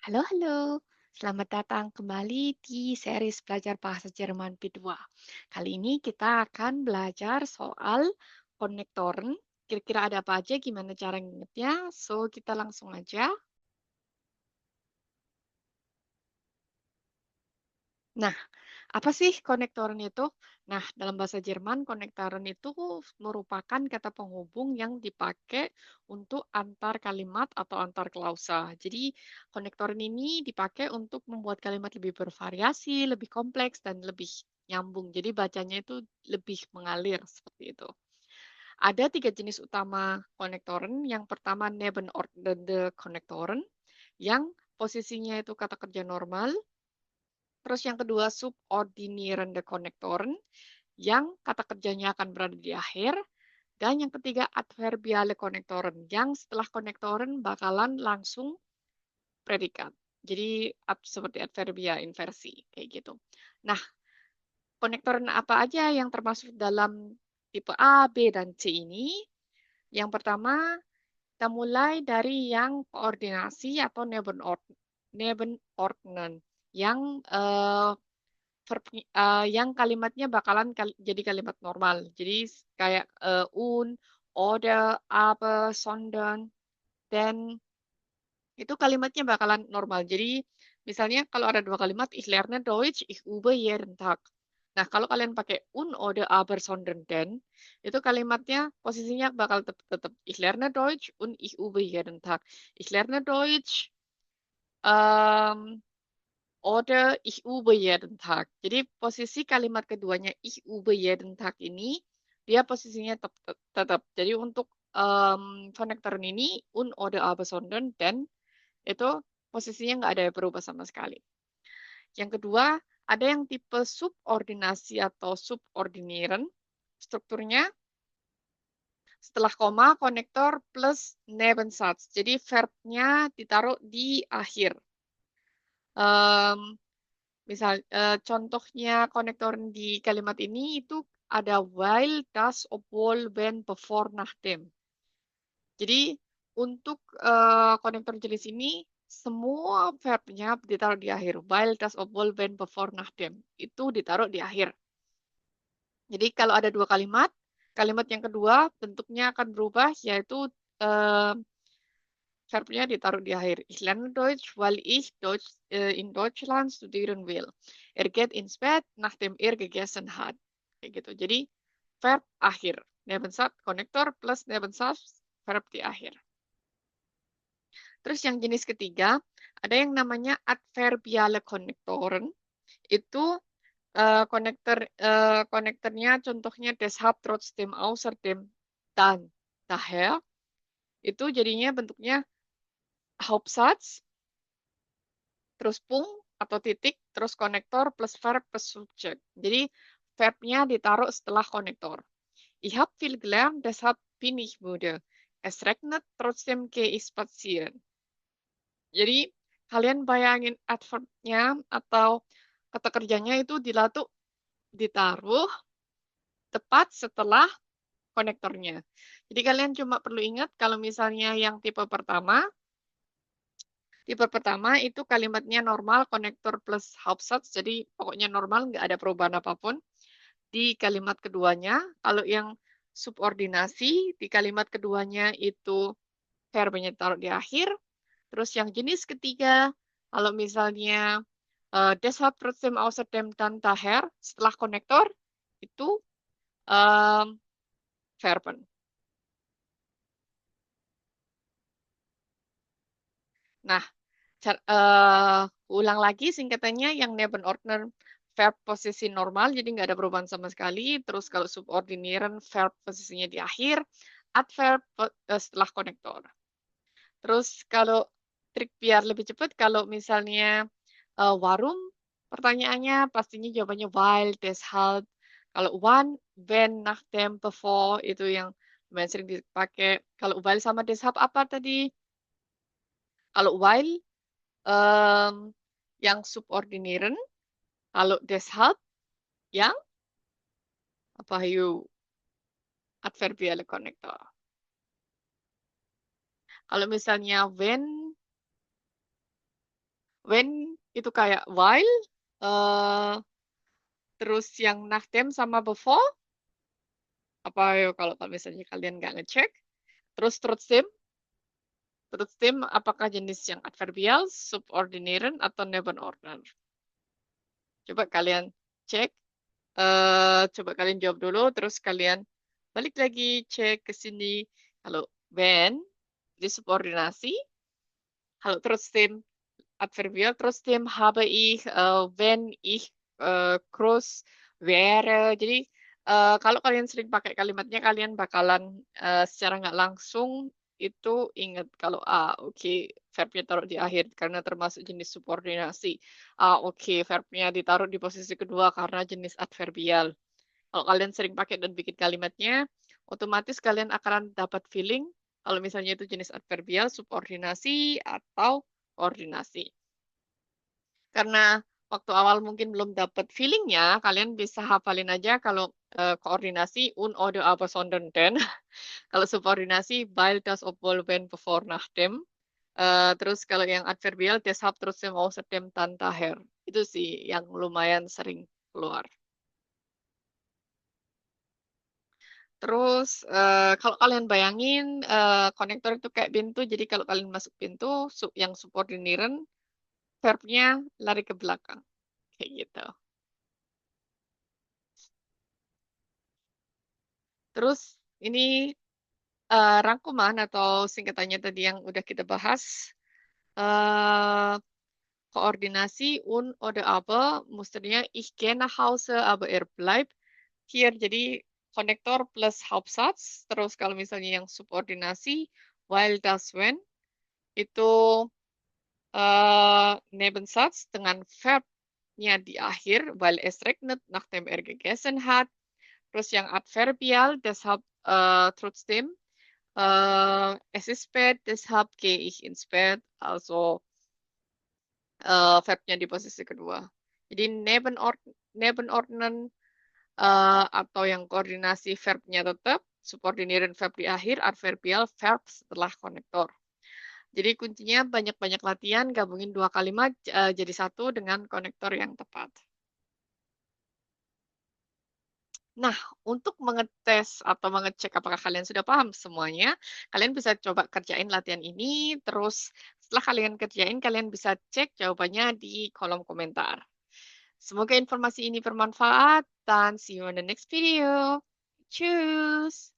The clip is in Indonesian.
Halo, halo. Selamat datang kembali di series belajar bahasa Jerman P2. Kali ini kita akan belajar soal konektoren. Kira-kira ada apa aja, gimana cara ngingetnya? So, kita langsung aja. Nah, apa sih konektoren itu? Nah, dalam bahasa Jerman, konektoren itu merupakan kata penghubung yang dipakai untuk antar kalimat atau antar klausa. Jadi, konektoren ini dipakai untuk membuat kalimat lebih bervariasi, lebih kompleks, dan lebih nyambung. Jadi, bacanya itu lebih mengalir seperti itu. Ada tiga jenis utama konektoren. Yang pertama, nebenordnende konektoren, yang posisinya itu kata kerja normal. Terus yang kedua subordinierende konektoren yang kata kerjanya akan berada di akhir. Dan yang ketiga adverbiale konektoren yang setelah konektoren bakalan langsung predikat. Jadi seperti adverbia inversi kayak gitu. Nah, konektoren apa aja yang termasuk dalam tipe A, B, dan C ini? Yang pertama, kita mulai dari yang koordinasi atau Nebenordnen yang yang kalimatnya bakalan jadi kalimat normal. Jadi kayak un, oder, aber, sondern, dan itu kalimatnya bakalan normal. Jadi misalnya kalau ada dua kalimat, ich lerne Deutsch, ich übe jeden Tag. Nah, kalau kalian pakai un, oder, aber, sondern, denn, itu kalimatnya posisinya bakal tetap ich lerne Deutsch und ich übe jeden Tag. Ich lerne Deutsch, ähm, oder ich übe jeden Tag. Jadi posisi kalimat keduanya ich übe jeden Tag ini dia posisinya tetap. Jadi untuk konektoren ini un oder aber sondern dan itu posisinya nggak ada yang berubah sama sekali. Yang kedua ada yang tipe subordinasi atau subordinieren. Strukturnya setelah koma konektor plus Nebensatz. Jadi verbnya ditaruh di akhir. Um, Misal, contohnya konektor di kalimat ini itu ada while, das, obwohl, when, before, nachdem. Jadi untuk konektor jenis ini semua verbnya ditaruh di akhir. While, das, obwohl, when, before, nachdem. Itu ditaruh di akhir. Jadi kalau ada dua kalimat, kalimat yang kedua bentuknya akan berubah yaitu eh, verbnya ditaruh di akhir. Ich lerne Deutsch, weil ich Deutsch in Deutschland studieren will. Er geht ins Bett, nachdem er gegessen hat. Kayak gitu. Jadi verb akhir. Nebensatz konektor plus Nebensatz verb di akhir. Terus yang jenis ketiga, ada yang namanya adverbiale konektoren. Itu konektornya contohnya deshalb, trotzdem, außerdem, dan, daher. Itu jadinya bentuknya Hauptsatz, terus pung atau titik, terus konektor plus verb plus subjek. Jadi verbnya ditaruh setelah konektor. Ich habe viel gelernt, deshalb bin ich müde. Es regnet, trotzdem gehe ich spazieren. Jadi kalian bayangin adverbnya atau kata kerjanya itu ditaruh tepat setelah konektornya. Jadi kalian cuma perlu ingat kalau misalnya yang tipe pertama itu kalimatnya normal, konektor plus Hauptsatz, jadi pokoknya normal, nggak ada perubahan apapun. Di kalimat keduanya, kalau yang subordinasi, di kalimat keduanya itu verbnya taruh di akhir. Terus yang jenis ketiga, kalau misalnya deshalb, trotzdem, außerdem, dan daher, setelah konektor, itu um, Verben. Nah, ulang lagi singkatannya yang Nebenordner verb posisi normal, jadi nggak ada perubahan sama sekali. Terus kalau subordinieren verb posisinya di akhir, adverb setelah konektor. Terus kalau trik biar lebih cepat, kalau misalnya warum, pertanyaannya pastinya jawabannya while, deshalb. Kalau one, when, nachdem, before, itu yang lumayan sering dipakai. Kalau while sama deshalb apa tadi? Kalau while, yang subordinieren, kalau deshalb yang apa yuk adverbiale connector. Kalau misalnya when when itu kayak while, terus yang nachdem sama before, apa ya kalau misalnya kalian nggak ngecek, terus trotzdem apakah jenis yang adverbial, subordineren, atau nebenordner? Coba kalian cek, coba kalian jawab dulu, terus kalian balik lagi cek ke sini. Kalau when, jadi subordinasi. Kalau trotzdem adverbial, trotzdem habe ich, wenn ich groß wäre. Jadi kalau kalian sering pakai kalimatnya, kalian bakalan secara nggak langsung itu ingat kalau oke, verbnya taruh di akhir karena termasuk jenis subordinasi. Oke, verbnya ditaruh di posisi kedua karena jenis adverbial. Kalau kalian sering pakai dan bikin kalimatnya, otomatis kalian akan dapat feeling kalau misalnya itu jenis adverbial, subordinasi, atau koordinasi. Karena waktu awal mungkin belum dapat feelingnya, kalian bisa hafalin aja kalau koordinasi un, oder, aber, sondern, denn. Kalau subordinasi weil, das, obwohl, wenn, bevor, nachdem. Terus kalau yang adverbial deshalb, trotzdem, außerdem, dann, daher. Itu sih yang lumayan sering keluar. Terus kalau kalian bayangin konektor itu kayak pintu, jadi kalau kalian masuk pintu yang subordinieren, verbnya lari ke belakang, kayak gitu. Terus ini rangkuman atau singkatannya tadi yang udah kita bahas. eh Koordinasi un oder aber, musternya ich gehe nach Hause, aber er bleibt hier. Jadi konektor plus Hauptsatz. Terus kalau misalnya yang subordinasi, while, das, when, itu Nebensatz dengan verbnya di akhir, weil es regnet, nachdem er gegessen hat. Terus yang adverbial, deshalb trotzdem, es ist spät, deshalb gehe ich ins Bett. Also verbnya di posisi kedua. Jadi nebenordnen atau yang koordinasi verbnya tetap, subordinieren verb di akhir, adverbial verb setelah konektor. Jadi kuncinya banyak-banyak latihan, gabungin dua kalimat jadi satu dengan konektor yang tepat. Nah, untuk mengetes atau mengecek apakah kalian sudah paham semuanya, kalian bisa coba kerjain latihan ini, terus setelah kalian kerjain, kalian bisa cek jawabannya di kolom komentar. Semoga informasi ini bermanfaat, dan see you in the next video. Tschüss!